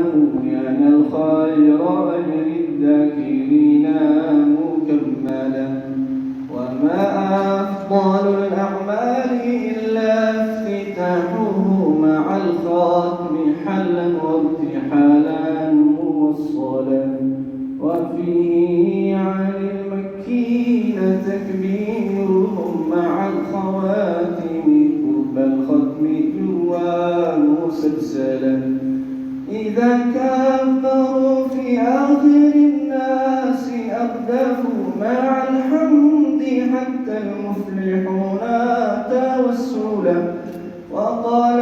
يعني الخير أجر الذاكرين مكملا وما أفضل الأعمال إلا افتتاحه مع الختم حلا وارتحالا موصلا وفيه عن المكين تكبيرهم مع الخواتم قرب الختم جوا مسلسلا إذا كبروا في آخر الناس أردفوا مع الحمد حتى المفلحون توسلا وقال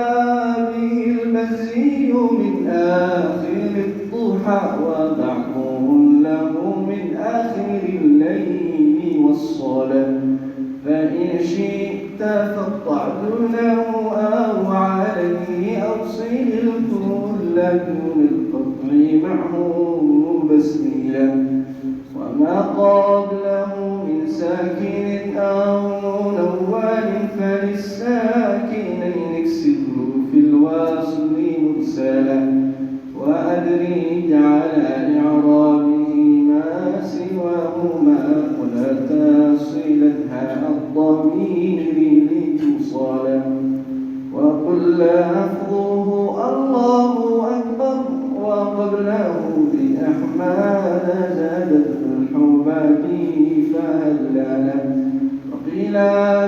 به البزي من آخر الضحى وبعضهم له من آخر الليل والصلاة فإن شئت فاقطع دونه أو عليه أوصل الكل دون القطع معه بسميلا وما قبله من ساكن أو نوال فللساكنين اكسره في الواصل مرسلا وأدرج على إعرابه ما سواهما ولا تصلتها الضمير لتصالا وقل لفظه الله أكبر وقبله بأحمد زادت الحباب فهللا وقيل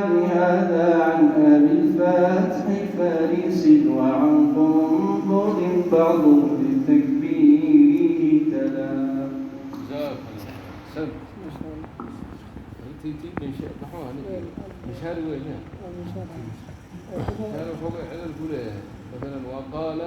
بهذا عن أبي الفتح فارس وعن قنبر بعض بالتكبير تلا مشاري وين؟ مشاري فوق على الكلية مثلا وقال